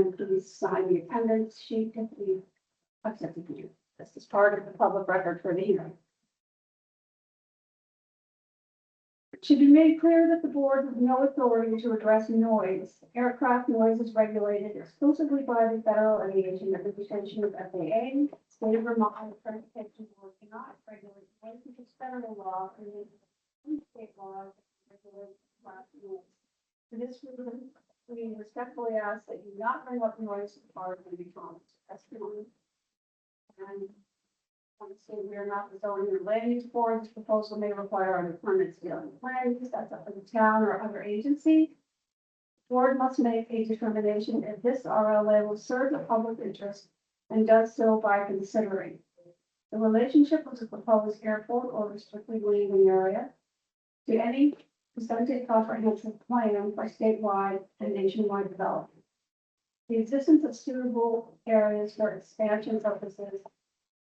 and please sign the attendance sheet if we accept you. This is part of the public record for the hearing. It should be made clear that the board has no authority to address noise. Aircraft noise is regulated exclusively by the Federal Aviation Administration of FAA. State of Vermont and the Transportation Board cannot regulate noise because federal law and state laws regulate aircraft noise. For this reason, we respectfully ask that you not bring up noise as part of the comments. That's true. And obviously, we are not the zoning or land use board. This proposal may require other permits dealing with land use. That's up to the town or other agency. The board must make a determination if this RLA will serve the public interest and does so by considering the relationship with the proposed airport or restricted landing area to any presented comprehensive plan for statewide and nationwide development. The existence of suitable areas for expansion purposes,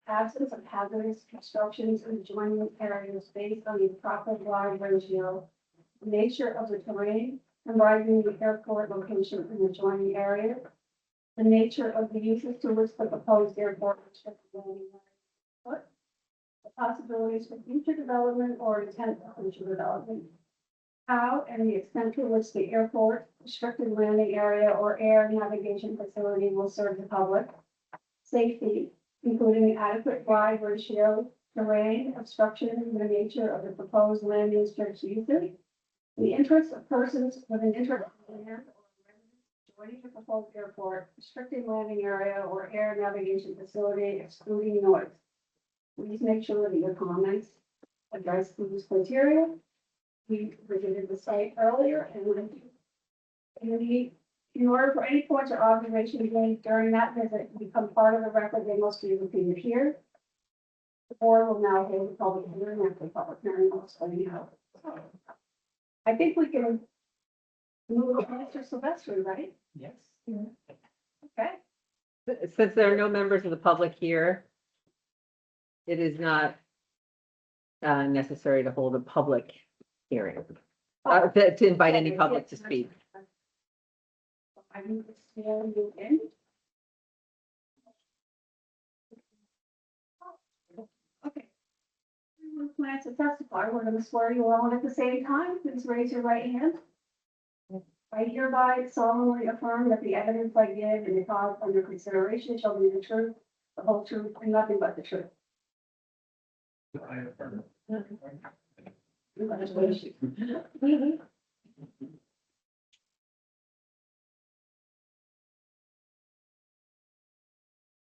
absence of hazardous constructions in adjoining areas based on the proper wide ratio, the nature of the terrain comprising the airport location in the adjoining area, the nature of the uses to which the proposed airport restricted landing area, the possibilities for future development or intent of future development, how and the extent to which the airport, restricted landing area, or air navigation facility will serve the public, safety, including adequate wide ratio, terrain, obstruction, and the nature of the proposed landing strips uses, the interests of persons with an interest in land or residents joining the proposed airport, restricted landing area, or air navigation facility, excluding noise. Please make sure that your comments address these criteria. We visited the site earlier and in order for any points or observations made during that visit to become part of the record, they must be repeated here. The board will now hold the public hearing. After the public hearing, I'll explain how. I think we can move on to Mr. Silvestri, right? Yes. Okay. Since there are no members of the public here, it is not necessary to hold a public hearing, to invite any public to speak. I need to swear you in. Okay. Everyone plans to testify. We're going to swear you all in at the same time. Please raise your right hand. I hereby solemnly affirm that the evidence I give in the cause under consideration shall be the truth, the whole truth, and nothing but the truth. I affirm. Congratulations.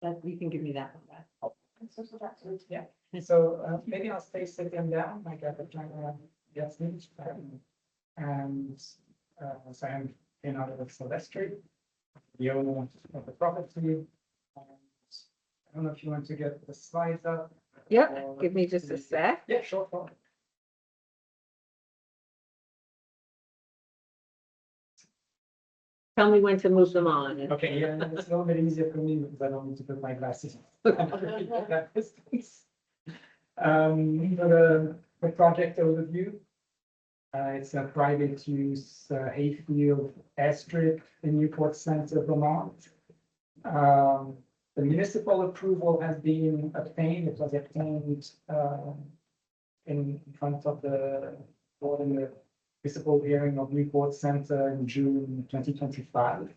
That, you can give me that one back. Yeah. So maybe I'll stay sitting down, like at the time. Yes, and so I'm Leonardo Silvestri, the owner of the property. I don't know if you want to get the slides up. Yep, give me just a sec. Yeah, sure. Tell me when to move them on. Okay, yeah, it's a little bit easier for me because I don't need to put my glasses on. That distance. For the project overview, it's a private use hayfield airstrip in Newport Center, Vermont. The municipal approval has been obtained. It was obtained in front of the board in the municipal hearing of Newport Center in June 2025.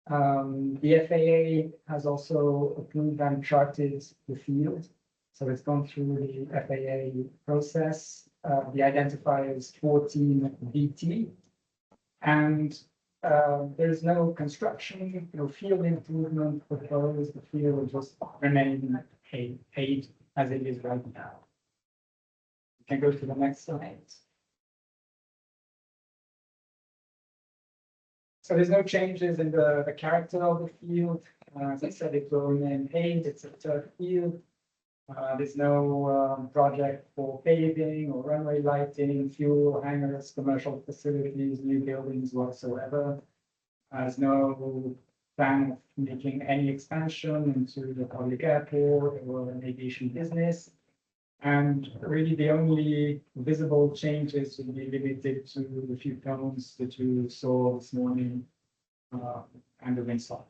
The FAA has also approved and charted the field. So it's gone through the FAA process. The identifier is 14BT. And there's no construction, no field improvement proposed. The field will just remain paid as it is right now. You can go to the next slide. So there's no changes in the character of the field. As I said, it will remain paved. It's a turf field. There's no project for paving or runway lighting, fuel hangars, commercial facilities, new buildings whatsoever. There's no plan of making any expansion into the public airport or an aviation business. And really the only visible changes will be limited to the few cones that you saw this morning and the windsock.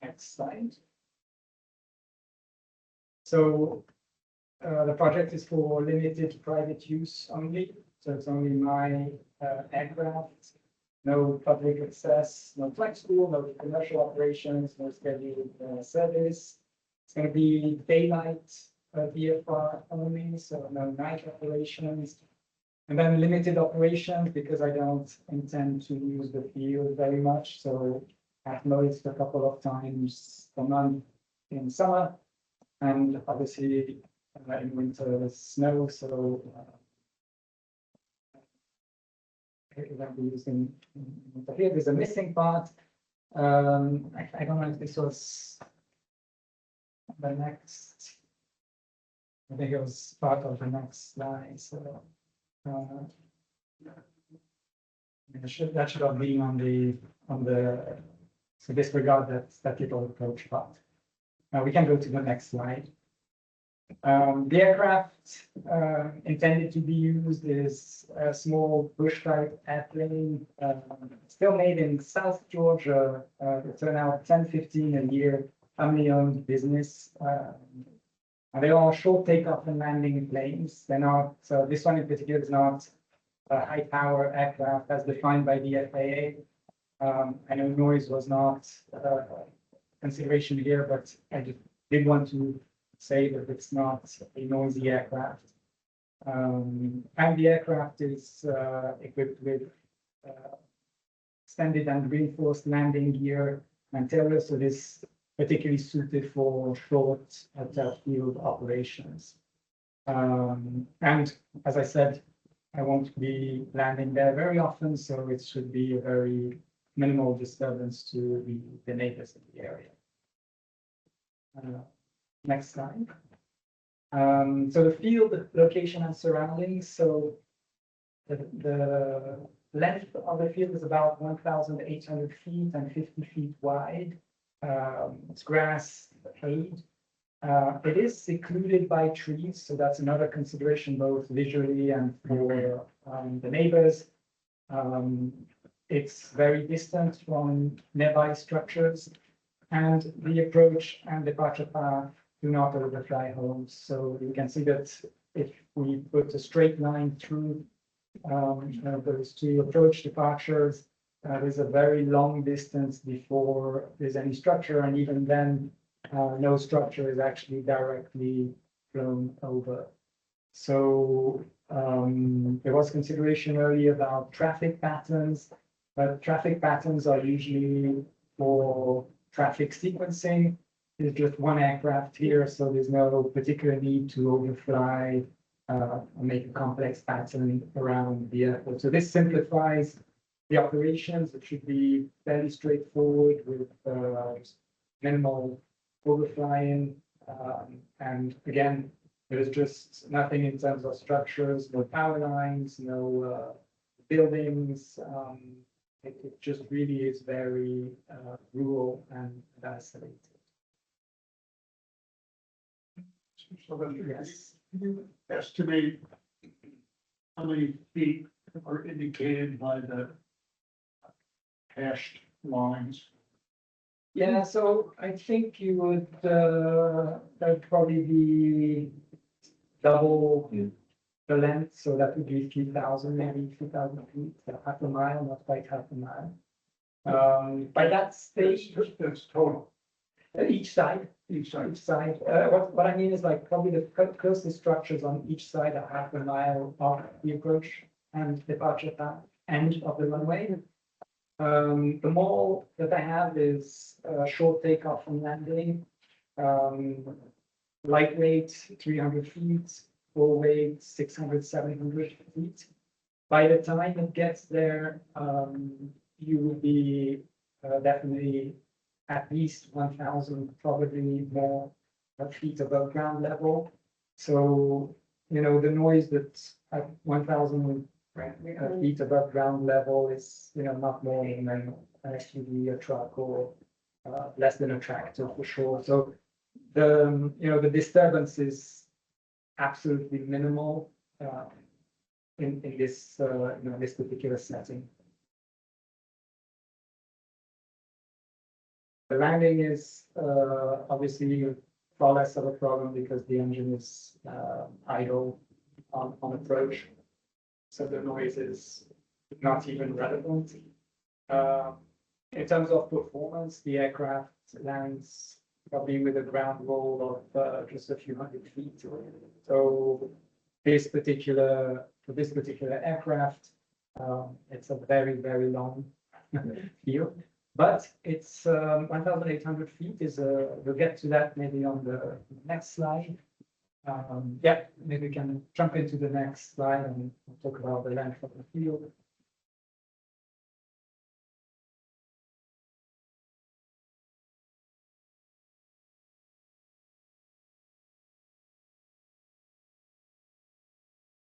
Next slide. So the project is for limited private use only, so it's only my aircraft. No public access, no flight school, no commercial operations, no scheduled service. It's going to be daylight VFR only, so no night operations. And then limited operations because I don't intend to use the field very much. So I've noticed a couple of times a month in summer, and obviously in winter snow. So it won't be used in here. There's a missing part. I don't know if this was the next. I think it was part of the next slide. So that should have been on the. So disregard that little approach part. We can go to the next slide. The aircraft intended to be used is a small bush type airplane, still made in South Georgia. They turn out 10-15 a year, family-owned business. And they are short takeoff and landing planes. They're not. So this one in particular is not a high-power aircraft as defined by the FAA. I know noise was not consideration here, but I just did want to say that it's not a noisy aircraft. And the aircraft is equipped with extended and reinforced landing gear and tailors, so this particularly suited for short field operations. And as I said, I won't be landing there very often, so it should be a very minimal disturbance to the neighbors in the area. Next slide. So the field, the location and surroundings. So the length of the field is about 1,800 feet and 50 feet wide. It's grass shade. It is secluded by trees, so that's another consideration both visually and for the neighbors. It's very distant from nearby structures, and the approach and departure path do not overfly homes. So you can see that if we put a straight line through those two approach departures, there's a very long distance before there's any structure, and even then, no structure is actually directly flown over. So there was consideration earlier about traffic patterns, but traffic patterns are usually for traffic sequencing. There's just one aircraft here, so there's no particular need to overfly or make a complex pattern around the airport. So this simplifies the operations. It should be fairly straightforward with minimal overflying. And again, there's just nothing in terms of structures, no power lines, no buildings. It just really is very rural and isolated. So Yes. can you estimate how many feet are indicated by the hashed lines? Yeah, so I think you would, that'd probably be double the length, so that would be 3,000, maybe 3,000 feet, half a mile, not quite half a mile. By that stage, That's total, each side. each side. Each side. What I mean is like probably the closest structures on each side are half a mile of the approach and departure path end of the runway. The mall that I have is short takeoff and landing, lightweight 300 feet, full weight 600, 700 feet. By the time it gets there, you will be definitely at least 1,000, probably more feet above ground level. So, you know, the noise that's at 1,000 feet above ground level is, you know, not more than an SUV, a truck, or less than a tractor for sure. So the, you know, the disturbance is absolutely minimal in this, you know, this particular setting. The landing is obviously far less of a problem because the engine is idle on approach. So the noise is not even relevant. In terms of performance, the aircraft lands probably with a ground roll of just a few hundred feet. So for this particular aircraft, it's a very, very long field. But it's 1,800 feet is we'll get to that maybe on the next slide. Yeah, maybe we can jump into the next slide and talk about the length of the field.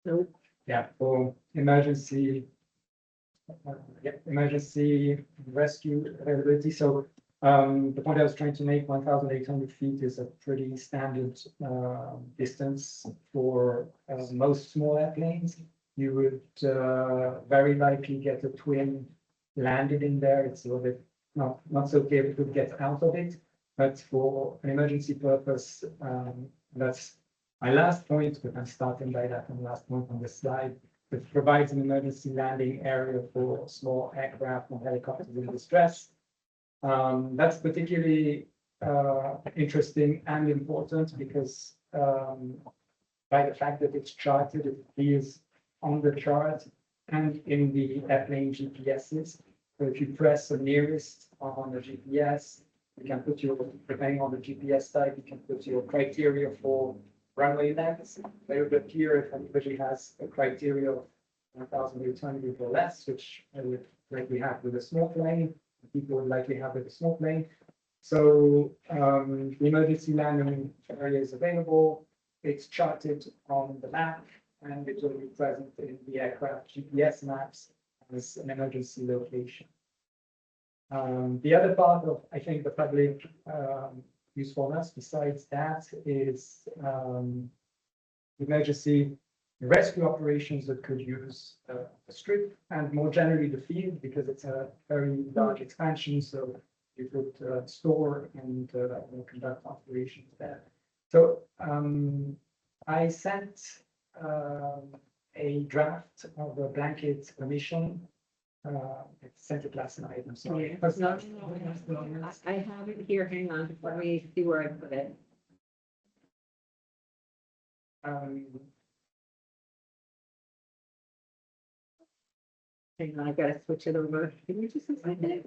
Nope. Yeah, for emergency rescue availability. So the point I was trying to make, 1,800 feet is a pretty standard distance for most small airplanes. You would very likely get a twin landed in there. It's a little bit not so clear if it would get out of it, but for an emergency purpose, that's my last point, but I'm starting by that on the last point on this slide. It provides an emergency landing area for small aircraft and helicopters in distress. That's particularly interesting and important because by the fact that it's charted, it appears on the chart and in the airplane GPSs. So if you press the nearest on the GPS, you can put your, depending on the GPS type, you can put your criteria for runway lengths. They would appear if anybody has a criteria of 1,800 or less, which I would likely have with a small plane. People would likely have with a small plane. So the emergency landing area is available. It's charted on the map and it will be present in the aircraft GPS maps as an emergency location. The other part of, I think, the public usefulness besides that is emergency rescue operations that could use a strip and more generally the field because it's a very large expansion. So you could store and conduct operations there. So I sent a draft of a blanket permission. I sent it last night. I'm sorry. I have it here. Hang on. Let me see where I put it. Hang on, I gotta switch it over. Can you just a second?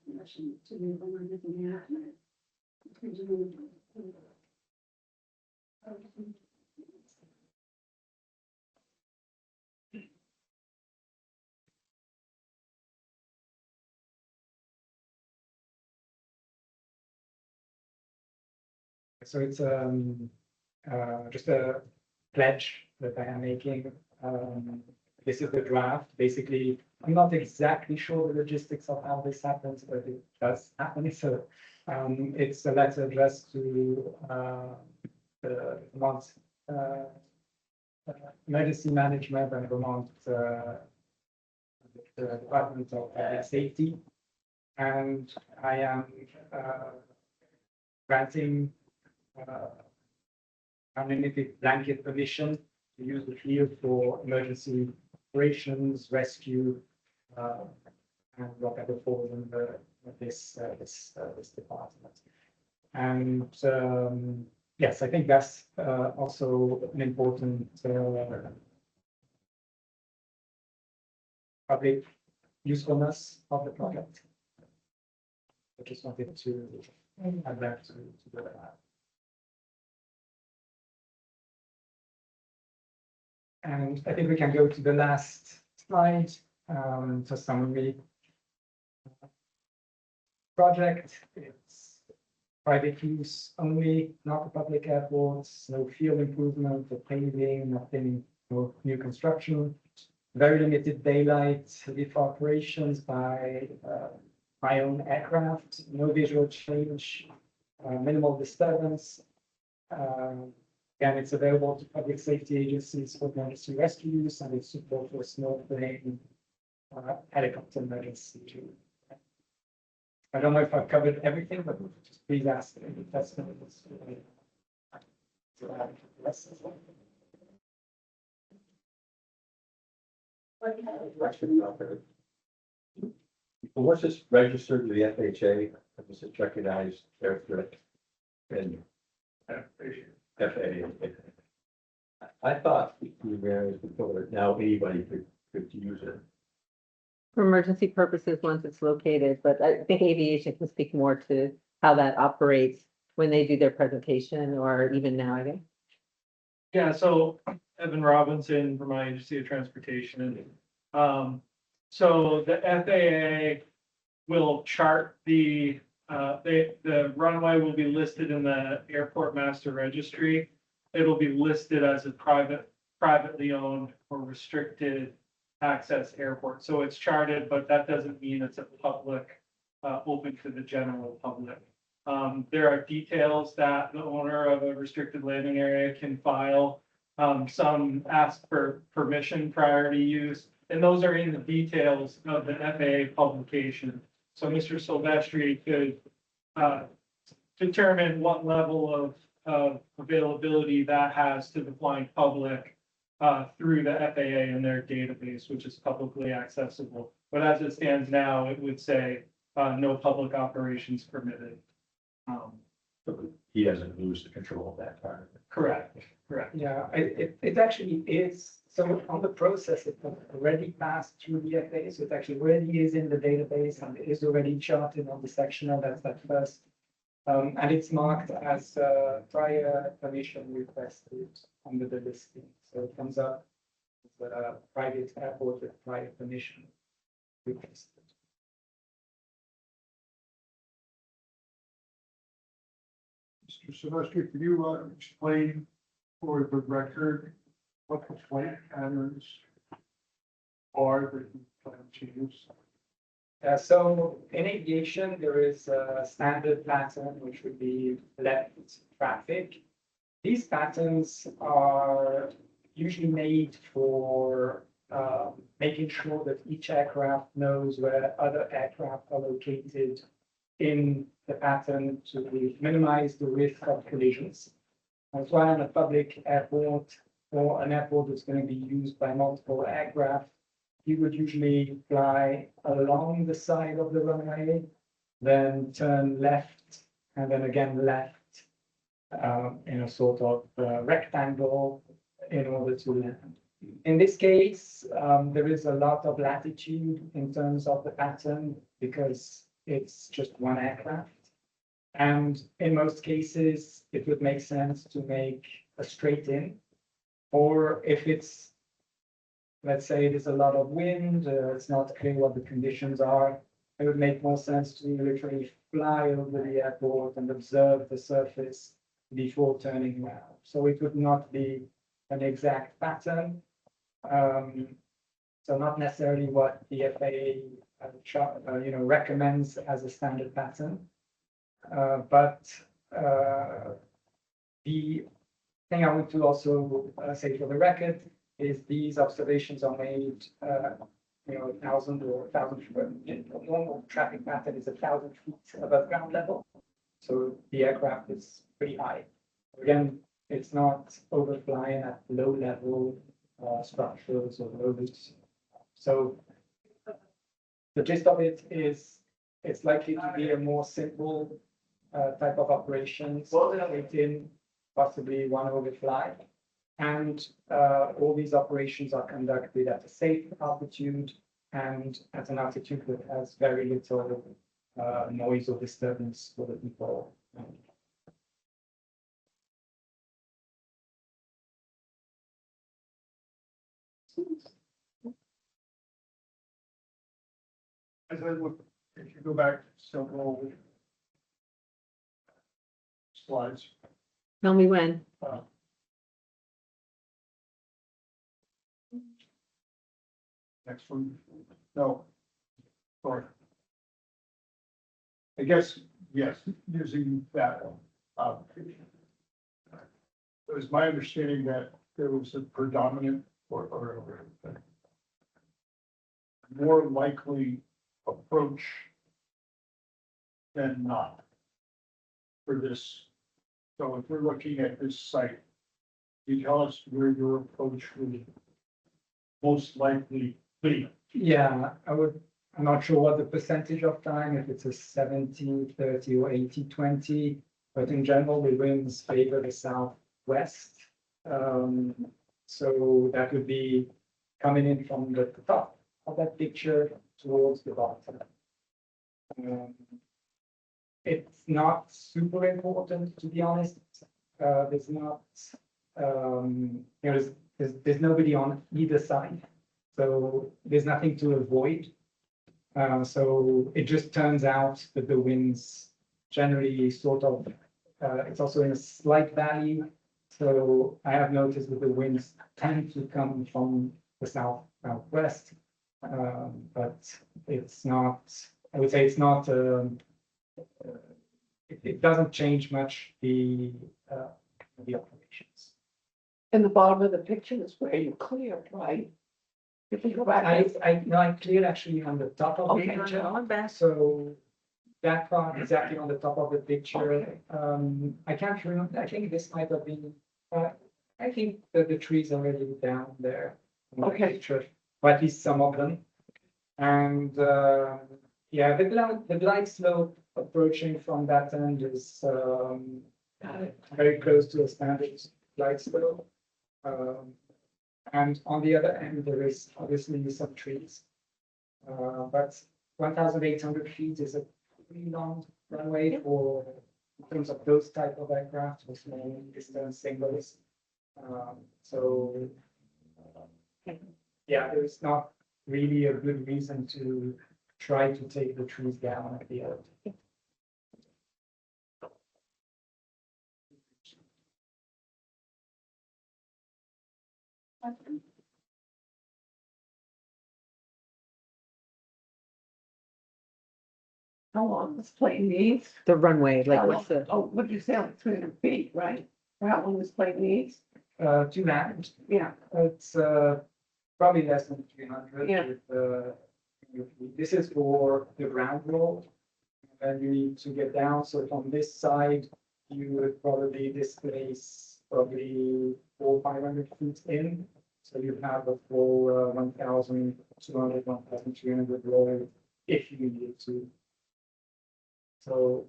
Permission to move on with the action. So it's just a pledge that I am making. This is the draft. Basically, I'm not exactly sure the logistics of how this happens, but it does happen. So it's a letter addressed to the Vermont Emergency Management and Vermont the Department of Safety. And I am granting unlimited blanket permission to use the field for emergency operations, rescue, and whatever falls under this department. And yes, I think that's also an important public usefulness of the project. I just wanted to add that to the And I think we can go to the last slide. So summary. Project, it's private use only, not the public airports, no field improvement, or paving, nothing, no new construction. Very limited daylight, if operations by my own aircraft, no visual change, minimal disturbance. Again, it's available to public safety agencies for emergency rescue use and it's suitable for small plane, helicopter emergency. I don't know if I've covered everything, but just please ask any questions. Question about that. Once it's registered to the FHA, it's a recognized air threat and FAA. I thought we managed before, now anybody could use it. For emergency purposes, once it's located, but I think aviation can speak more to how that operates when they do their presentation or even now, I think. Yeah, so Evan Robinson, Vermont Agency of Transportation. So the FAA will chart the runway will be listed in the Airport Master Registry. It'll be listed as a privately owned or restricted access airport. So it's charted, but that doesn't mean it's a public, open to the general public. There are details that the owner of a restricted landing area can file. Some ask for permission prior to use, and those are in the details of the FAA publication. So Mr. Silvestri could determine what level of availability that has to the flying public through the FAA and their database, which is publicly accessible. But as it stands now, it would say no public operations permitted. He doesn't lose the control of that part. Correct. Yeah, it actually is. So on the process, it already passed through the FAA, so it actually already is in the database and it is already charted on the sectional, that's that first. And it's marked as prior permission requested under the listing. So it comes up as a private airport with prior permission requested. Mr. Silvestri, could you explain for the record what the flight patterns are that you plan to use? So in aviation, there is a standard pattern, which would be left traffic. These patterns are usually made for making sure that each aircraft knows where other aircraft are located in the pattern to minimize the risk of collisions. That's why on a public airport or an airport that's going to be used by multiple aircraft, you would usually fly along the side of the runway, then turn left, and then again left in a sort of rectangle in order to land. In this case, there is a lot of latitude in terms of the pattern because it's just one aircraft. And in most cases, it would make sense to make a straight in, or if it's, let's say there's a lot of wind, it's not clear what the conditions are, it would make more sense to literally fly over the airport and observe the surface before turning around. So it would not be an exact pattern. So not necessarily what the FAA recommends as a standard pattern. But the thing I want to also say for the record is these observations are made, 1,000 or 1,000 feet. Normal traffic pattern is 1,000 feet above ground level. So the aircraft is pretty high. Again, it's not overflying at low level structures or roads. So the gist of it is it's likely to be a more simple type of operation, straight in, possibly one overfly. And all these operations are conducted at a safe altitude and at an altitude that has very little noise or disturbance for the people. As I look, if you go back several slides, Tell me when. next one, no. Sorry. I guess, yes, using that one. was my understanding that there was a predominant or more likely approach than not for this. So if we're looking at this site, can you tell us where your approach would most likely be? Yeah, I'm not sure what the percentage of time, if it's a 70, 30 or 80, 20, but in general, the winds favor the southwest. So that would be coming in from the top of that picture towards the bottom. It's not super important, to be honest. There's not, there's nobody on either side. So there's nothing to avoid. So it just turns out that the winds generally sort of, it's also in a slight valley. So I have noticed that the winds tend to come from the southwest, but it's not, I would say it's not, it doesn't change much the operations. And the bottom of the picture is where you cleared, right? If you go back. I cleared actually on the top of the Okay, picture. on back. So that part is actually on the top of the picture. I can't remember, I think this might have been, I think that the trees are already down there. On the Okay. picture, or at least some of them. And, yeah, the glide slope approaching from that end is, very close to a standard glide slope. And on the other end, there is obviously some trees. But 1,800 feet is a pretty long runway for, in terms of those type of aircraft, with long distance singles. So, yeah, there is not really a good reason to try to take the trees down at the end. How long this plane needs? The runway, like How what's long- the, Oh, what did you say, like 300 feet, right? For how long this plane needs? To land, Yeah, it's probably less than 300. Yeah. This is for the ground roll. And you need to get down. So from this side, you would probably displace probably 400-500 feet in. So you have a full 1,200, 1,300 roll if you needed to. So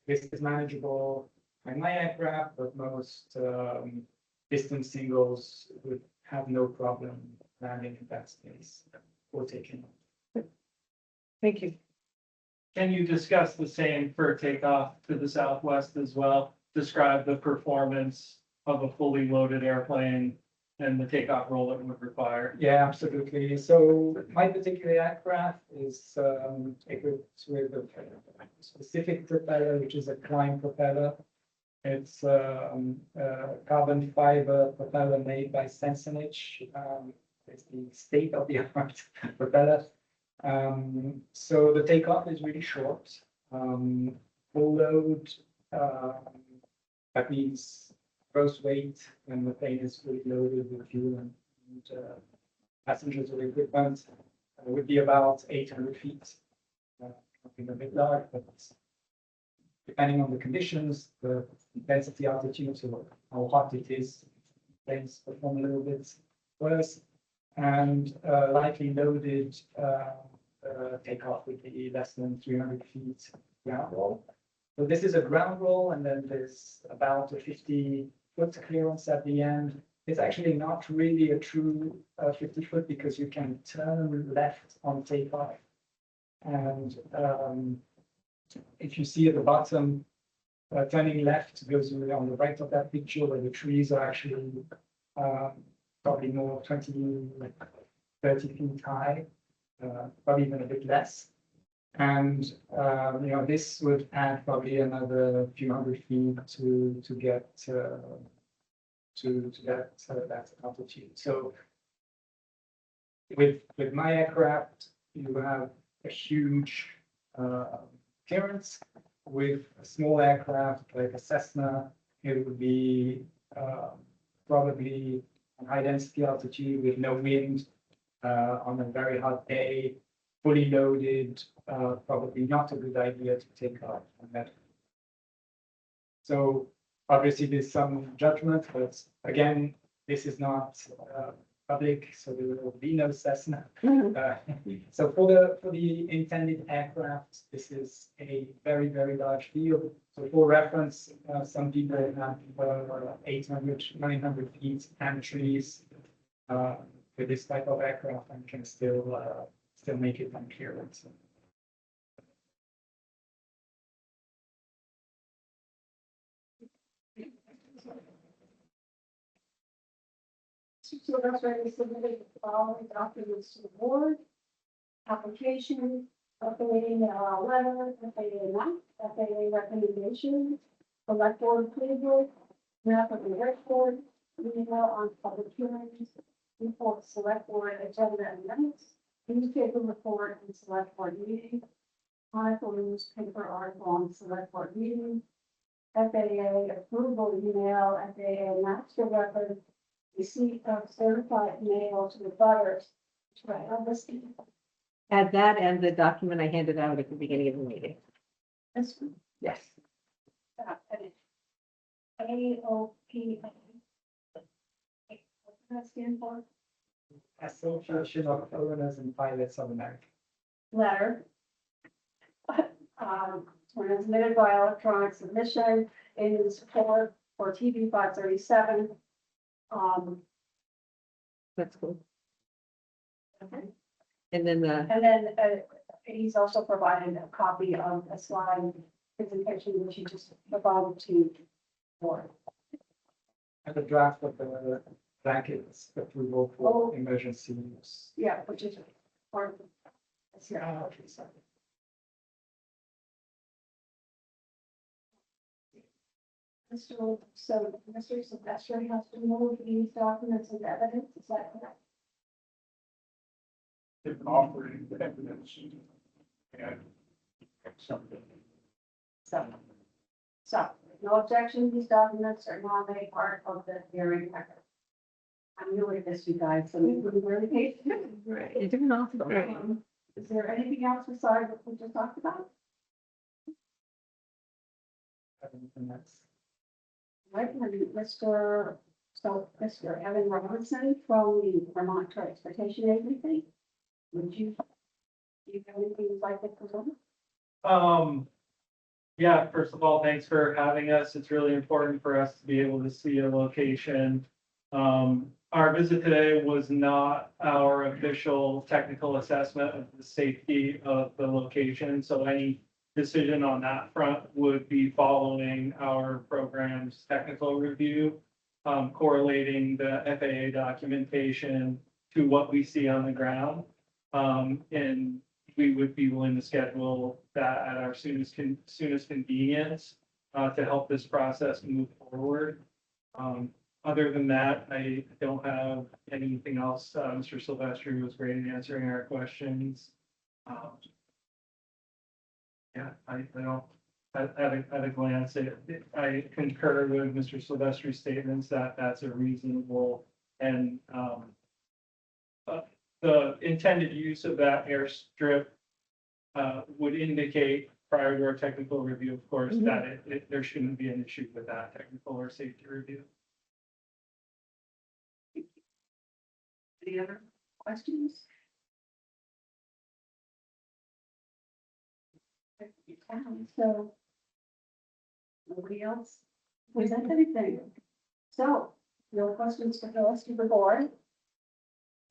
this is manageable by my aircraft, but most distance singles would have no problem landing in that space or taking off. thank you. Can you discuss the same for takeoff to the southwest as well? Describe the performance of a fully loaded airplane and the takeoff roll it would require. Yeah, absolutely. So my particular aircraft is equipped with a specific propeller, which is a climb propeller. It's a carbon fiber propeller made by Sensenich. It's the state-of-the-art propeller. So the takeoff is really short. Full load, that means gross weight when the plane is fully loaded with fuel and passengers or equipment would be about 800 feet. Something a bit large, but depending on the conditions, the density altitude, so how hot it is, planes perform a little bit worse. And lightly loaded takeoff would be less than 300 feet ground roll. So this is a ground roll, and then there's about a 50-foot clearance at the end. It's actually not really a true 50-foot because you can turn left on takeoff. And if you see at the bottom, turning left goes on the right of that picture where the trees are actually probably more 20, 30 feet high, probably even a bit less. And this would add probably another few hundred feet to get to that altitude. So with my aircraft, you have a huge clearance. With a small aircraft like a Cessna, it would be probably an high density altitude with no wind, on a very hot day, fully loaded, probably not a good idea to take off on that. So obviously there's some judgment, but again, this is not, public, so there will be no Cessna. So for the intended aircraft, this is a very, very large field. So for reference, some people have 800, 900 feet and trees with this type of aircraft and can still make it on clearance. So that's why we submitted the following documents to the board. Application, FAA letter, FAA map, FAA recommendation, select board approval, map of the airport, email on public hearings, report select board agenda and minutes, newspaper report and select board meeting, article newspaper article on select board meeting, FAA approval email, FAA master record, receipt of certified mail to the butters. Right, I'll list it. Add that and the document I handed out at the beginning of the meeting. This one, Yes. edit. AOPA. What does that stand for? Association of Owners and Pilots of America. Letter. Transmitted by electronic submission in support for TV 537. That's cool. Okay. And then the, And then he's also provided a copy of a slide presentation, which he just provided to the board. And the draft of the blankets approval for emergency use. Yeah, which is part of the. That's here. So Mr. Silvestri has to move these documents as evidence, is that correct? If offering evidence. And something. So, no objection, these documents are now made part of the hearing record. I'm new at this, you guys, so we wouldn't really patient. right, you're doing awesome. Is there anything else besides what we just talked about? And that's Right, and Mr. Evan Robinson from the Vermont Transportation Agency. Would you, do you have anything you'd like to present? Yeah, first of all, thanks for having us. It's really important for us to be able to see a location. Our visit today was not our official technical assessment of the safety of the location, so any decision on that front would be following our program's technical review, correlating the FAA documentation to what we see on the ground. And we would be willing to schedule that at our soonest convenience to help this process move forward. Other than that, I don't have anything else. Mr. Silvestri was great in answering our questions. Yeah, I don't, at a glance, I concur with Mr. Silvestri's statements that that's a reasonable and the intended use of that airstrip would indicate prior to our technical review, of course, that there shouldn't be an issue with that technical or safety review. Any other questions? So nobody else present anything. So no questions for the rest of the board.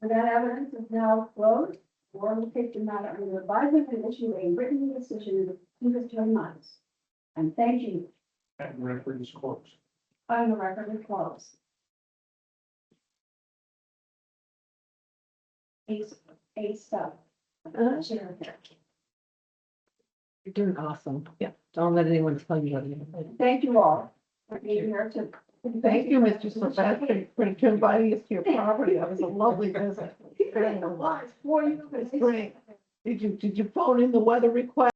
And that evidence is now closed. The board will take the matter under advisement and issue a written decision in 2 to 3 months. And thank you. And record is closed. On the record is closed. A stuff. Sure. You're doing awesome. Yeah. Don't let anyone tell you anything. Thank you all for being here to. Thank you, Mr. Silvestri, for inviting us to your property. That was a lovely visit. Very nice. For you. It's great. Did you phone in the weather request?